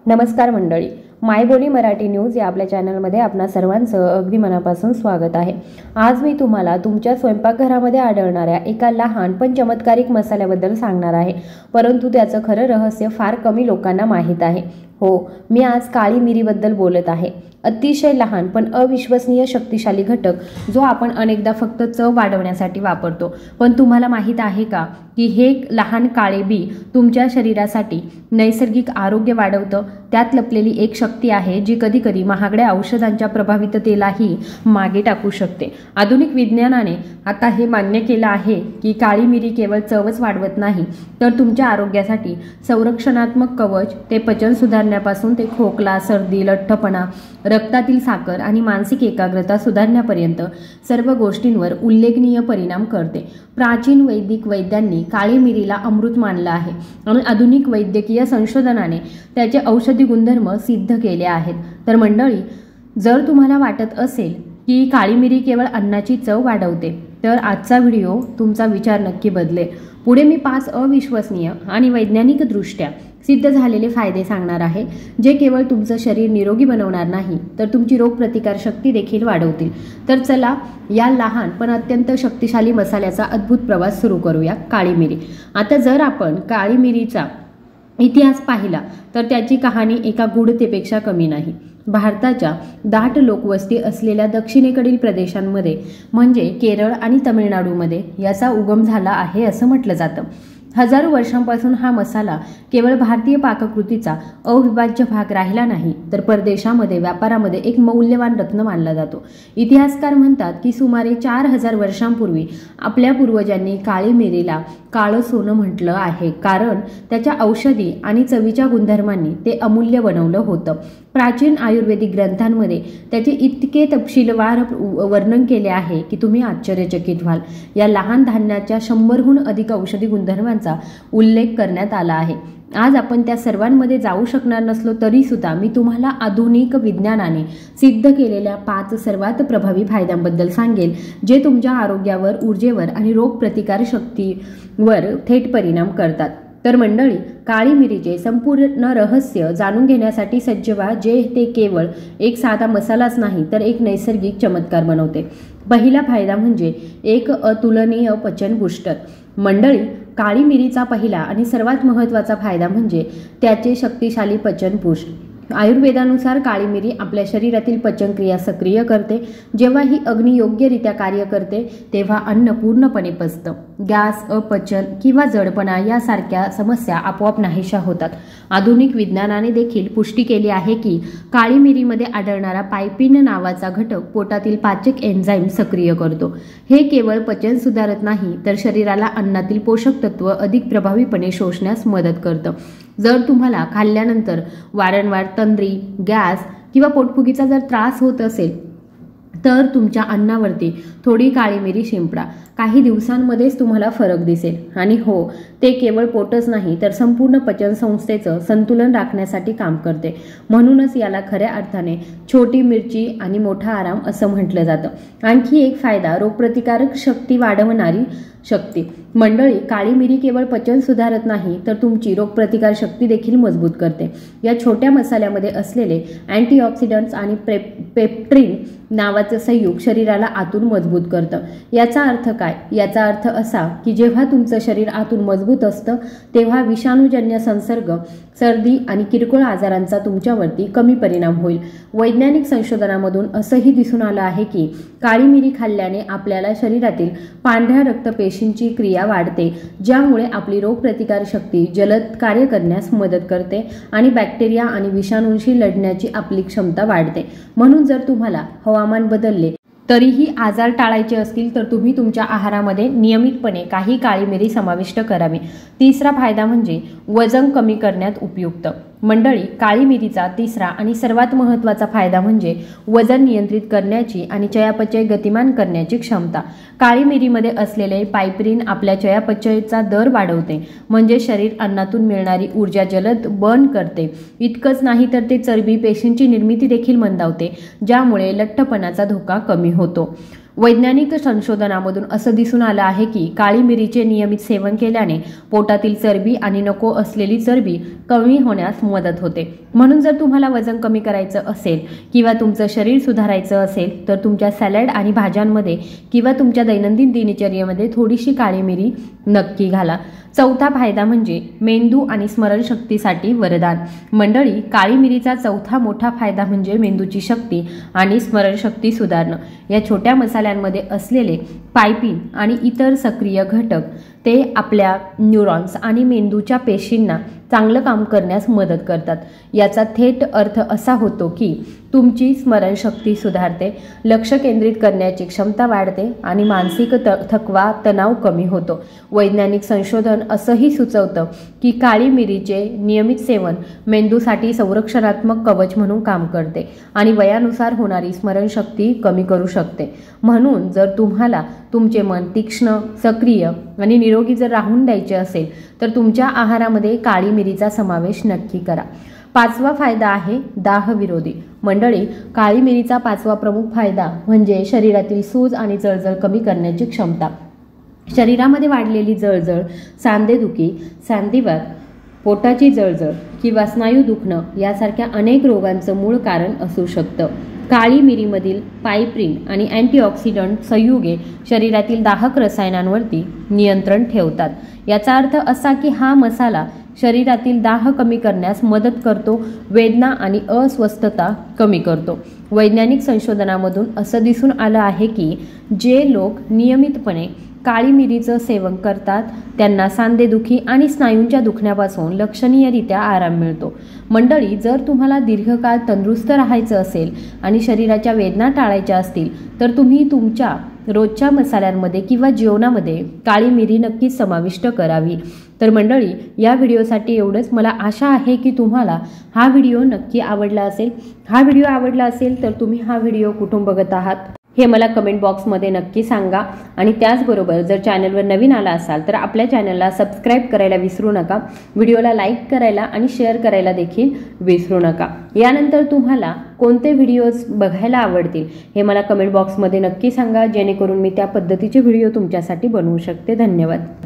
नमस्कार मंडळी, मायबोली मराठी न्यूज या आपल्या चॅनलमध्ये आपणा सर्वांचं अगदी मनापासून स्वागत आहे। आज मी तुम्हाला तुमच्या स्वयंपाकघरामध्ये आढळणाऱ्या एका लहान पण चमत्कारिक मसाल्याबद्दल सांगणार आहे, परंतु त्याचं खरं रहस्य फार कमी लोकांना माहीत आहे। हो, मी आज काळी मिरीबद्दल बोलत आहे। अतिशय लहान पण अविश्वसनीय शक्तिशाली घटक जो आपण अनेकदा फक्त चव वाढवण्यासाठी वापरतो, पण तुम्हाला माहीत आहे का की हे लहान काळे बी तुमच्या शरीरासाठी नैसर्गिक आरोग्य वाढवतं। त्यात लपलेली एक शक्ती आहे जी कधीकधी महागड्या औषधांच्या प्रभाविततेलाही मागे टाकू शकते। आधुनिक विज्ञानाने आता हे मान्य केलं आहे की काळी मिरी केवळ चवच वाढवत नाही, तर तुमच्या आरोग्यासाठी संरक्षणात्मक कवच, ते पचन सुधारण्यापासून ते खोकला, सर्दी, लठ्ठपणा, रक्तातील साखर आणि मानसिक एकाग्रता सुधारण्यापर्यंत सर्व गोष्टींवर उल्लेखनीय परिणाम करते। प्राचीन वैदिक वैद्यांनी काळी मिरीला अमृत मानलं आहे आणि आधुनिक वैद्यकीय संशोधनाने त्याचे औषधी गुणधर्म सिद्ध केले आहेत। तर मंडळी, जर तुम्हाला वाटत असेल की काळी मिरी केवळ अन्नाची चव वाढवते, तर आजचा व्हिडिओ तुमचा विचार नक्की बदलेल। पुढे मी 5 अविश्वसनीय आणि वैज्ञानिकदृष्ट्या सिद्ध झालेले फायदे सांगणार आहे, जे केवळ तुमचं शरीर निरोगी बनवणार नाही, तर तुमची रोगप्रतिकार शक्ती देखील वाढवतील। तर चला या लहान पण अत्यंत शक्तिशाली मसाल्याचा अद्भुत प्रवास सुरू करूया। काळी मिरी। आता जर आपण काळी मिरीचा इतिहास पाहिला तर त्याची कहाणी एका गूढतेपेक्षा कमी नाही। भारताच्या दाट लोकवस्ती असलेल्या दक्षिणेकडील प्रदेशांमध्ये म्हणजे केरळ आणि तमिळनाडूमध्ये याचा उगम झाला आहे असं म्हटलं जातं। हजारो वर्षांपासून हा मसाला केवळ भारतीय पाककृतीचा अविभाज्य भाग राहिला नाही, तर परदेशामध्ये व्यापारामध्ये एक मौल्यवान रत्न मानला जातो। इतिहासकार म्हणतात की सुमारे 4000 वर्षांपूर्वी आपल्या पूर्वजांनी काळी मिरीला काळं सोनं म्हटलं आहे, कारण त्याच्या औषधी आणि चवीच्या गुणधर्मांनी ते अमूल्य बनवलं होतं। प्राचीन आयुर्वेदिक ग्रंथांमध्ये त्याचे इतके तपशीलवार वर्णन केले आहे की तुम्ही आश्चर्यचकित व्हाल। या लहान धान्याच्या 100हून अधिक औषधी गुणधर्मांचा उल्लेख करण्यात आला आहे। आज आपण त्या सर्वांमध्ये जाऊ शकणार नसलो तरी सुद्धा मी तुम्हाला आधुनिक विज्ञानाने सिद्ध केलेल्या 5 सर्वात प्रभावी फायद्यांबद्दल सांगेल, जे तुमच्या आरोग्यावर, ऊर्जेवर आणि रोगप्रतिकार शक्तीवर थेट परिणाम करतात। तर मंडळी, काळी मिरीचे संपूर्ण रहस्य जाणून घेण्यासाठी सज्ज व्हा, जे ते केवळ एक साधा मसालाच नाही, तर एक नैसर्गिक चमत्कार बनवते। पहिला फायदा म्हणजे एक अतुलनीय पचन बूस्टर। मंडळी, काळी मिरीचा पहिला आणि सर्वात महत्त्वाचा फायदा म्हणजे त्याचे शक्तिशाली पचन बूस्ट। आयुर्वेदानुसार काळी मिरी आपल्या शरीरातील पचनक्रिया सक्रिय करते। जेव्हा ही अग्नी योग्यरित्या कार्य करते, तेव्हा अन्न पूर्णपणे पचतं। गॅस, अपचन किंवा जडपणा यासारख्या समस्या आपोआप नाहीशा होतात। आधुनिक विज्ञानाने देखील पुष्टी केली आहे की काळी मिरीमध्ये आढळणारा पायपिन नावाचा घटक पोटातील पाचक एन्झाईम सक्रिय करतो। हे केवळ पचन सुधारत नाही, तर शरीराला अन्नातील पोषक तत्व अधिक प्रभावीपणे शोषण्यास मदत करतं। जर तुम्हाला खाल्ल्यानंतर वारंवार तंद्री, गॅस किंवा पोटफुगीचा जर त्रास होत असेल, तर तुमच्या अन्नावरती थोडी काळी मिरी शिंपडा। काही दिवसांमध्येच तुम्हाला फरक दिसेल। आणि हो, ते केवळ पोटच नाही, तर संपूर्ण पचन संस्थेचं संतुलन राखण्यासाठी काम करते। म्हणूनच याला खऱ्या अर्थाने छोटी मिरची आणि मोठा आराम असं म्हटलं जातं। आणखी एक फायदा, रोगप्रतिकारक शक्ती वाढवणारी शक्ती। मंडळी, काळी मिरी केवळ पचन सुधारत नाही, तर तुमची रोगप्रतिकार शक्ती देखील मजबूत करते। या छोट्या मसाल्यामध्ये असलेले अँटीऑक्सिडंट्स आणि पेप्ट्रिन नावाचं संयुग शरीराला आतून मजबूत करतं। याचा अर्थ काय? याचा अर्थ असा की जेव्हा तुमचं शरीर आतून मजबूत असतं, तेव्हा विषाणूजन्य संसर्ग, सर्दी आणि किरकोळ आजारांचा तुमच्यावरती कमी परिणाम होईल। वैज्ञानिक संशोधनामधून असंही दिसून आलं आहे की काळी मिरी खाल्ल्याने आपल्याला शरीरातील पांढऱ्या रक्तपेशींची क्रिया वाढते, ज्यामुळे आपली रोगप्रतिकार शक्ती जलद कार्य करण्यास मदत करते आणि बॅक्टेरिया आणि विषाणूंशी लढण्याची आपली क्षमता वाढते। म्हणून जर तुम्हाला हवामान बदलले तरीही आजार टाळायचे असतील, तर तुम्ही तुमच्या आहारामध्ये नियमितपणे काही काळी मिरी समाविष्ट करावी। तिसरा फायदा म्हणजे वजन कमी करण्यात उपयुक्त। मंडळी, काळी मिरीचा तिसरा आणि सर्वात महत्त्वाचा फायदा म्हणजे वजन नियंत्रित करण्याची आणि चयापचय गतिमान करण्याची क्षमता। काळी मिरीमध्ये असलेले पायपिन आपल्या चयापचयचा दर वाढवते, म्हणजे शरीर अन्नातून मिळणारी ऊर्जा जलद बर्न करते। इतकंच नाही, तर ते चरबी पेशींची निर्मिती देखील मंदावते, ज्यामुळे लठ्ठपणाचा धोका कमी होतो। वैज्ञानिक संशोधनामधून असं दिसून आलं आहे की काळी मिरीचे नियमित सेवन केल्याने पोटातील चरबी आणि नको असलेली चरबी कमी होण्यास मदत होते. म्हणून जर तुम्हाला वजन कमी करायचं असेल किंवा तुमचं शरीर सुधारायचं असेल तर तुमच्या सॅलड आणि भाज्यांमध्ये किंवा तुमच्या दैनंदिन दिनचर्येमध्ये थोडीशी काळी मिरी नक्की घाला. चौथा फायदा म्हणजे मेंदू आणि स्मरणशक्तीसाठी वरदान. मंडळी, काळी मिरीचा चौथा मोठा फायदा म्हणजे मेंदूची शक्ती आणि स्मरणशक्ती सुधारणं. या छोट्या मसाल्यांमध्ये असलेले पायपिन आणि इतर सक्रिय घटक ते आपल्या न्यूरॉन्स आणि मेंदूच्या पेशींना चांगलं काम करण्यास मदत करतात. याचा थेट अर्थ असा होतो की तुमची स्मरणशक्ती सुधारते, लक्ष केंद्रित करण्याची क्षमता वाढते आणि मानसिक थकवा तणाव कमी होतो. वैज्ञानिक संशोधन असंही सुचवतं की काळी मिरीचे नियमित सेवन मेंदूसाठी संरक्षणात्मक कवच म्हणून काम करते आणि वयानुसार होणारी स्मरणशक्ती कमी करू शकते. म्हणून जर तुम्हाला तुमचे मन तीक्ष्ण, सक्रिय आणि निरोगी जर राहून द्यायचे असेल तर तुमच्या आहारामध्ये काळी मिरीचा समावेश नक्की करा. पाचवा फायदा आहे दाह विरोधी. मंडळी, काळी मिरीचा पाचवा प्रमुख फायदा म्हणजे शरीरातील सूज आणि जळजळ कमी करण्याची क्षमता. शरीरामध्ये वाढलेली जळजळ, सांधेदुखी, सांधिवात, पोटाची जळजळ किंवा स्नायू दुखणं यासारख्या अनेक रोगांचं मूळ कारण असू शकतं. काळी मिरीमधील पायप्रिन आणि अँटीऑक्सिडंट संयुगे शरीरातील दाहक रसायनांवरती नियंत्रण ठेवतात. याचा अर्थ असा की हा मसाला शरीरातील दाह कमी करण्यास मदत करतो, वेदना आणि अस्वस्थता कमी करतो. वैज्ञानिक संशोधनामधून असं दिसून आलं आहे की जे लोक नियमितपणे काळी मिरीचं सेवन करतात त्यांना सांधेदुखी आणि स्नायूंच्या दुखण्यापासून लक्षणीयरित्या आराम मिळतो. मंडळी, जर तुम्हाला दीर्घकाळ तंदुरुस्त राहायचं असेल आणि शरीराच्या वेदना टाळायच्या असतील तर तुम्ही तुमच्या रोजच्या मसाल्यांमध्ये किंवा जेवणामध्ये काळी मिरी नक्कीच समाविष्ट करावी. तर मंडळी, या व्हिडिओसाठी एवढंच. मला आशा आहे की तुम्हाला हा व्हिडिओ नक्की आवडला असेल. हा व्हिडिओ आवडला असेल तर तुम्ही हा व्हिडिओ कुठून बघत आहात हे मला कमेंट बॉक्समध्ये नक्की सांगा. आणि त्याचबरोबर जर चॅनलवर नवीन आला असाल तर आपल्या चॅनलला सबस्क्राईब करायला विसरू नका. व्हिडिओला लाईक करायला आणि शेअर करायला देखील विसरू नका. यानंतर तुम्हाला कोणते व्हिडिओज बघायला आवडतील हे मला कमेंट बॉक्समध्ये नक्की सांगा, जेणेकरून मी त्या पद्धतीचे व्हिडिओ तुमच्यासाठी बनवू शकते. धन्यवाद.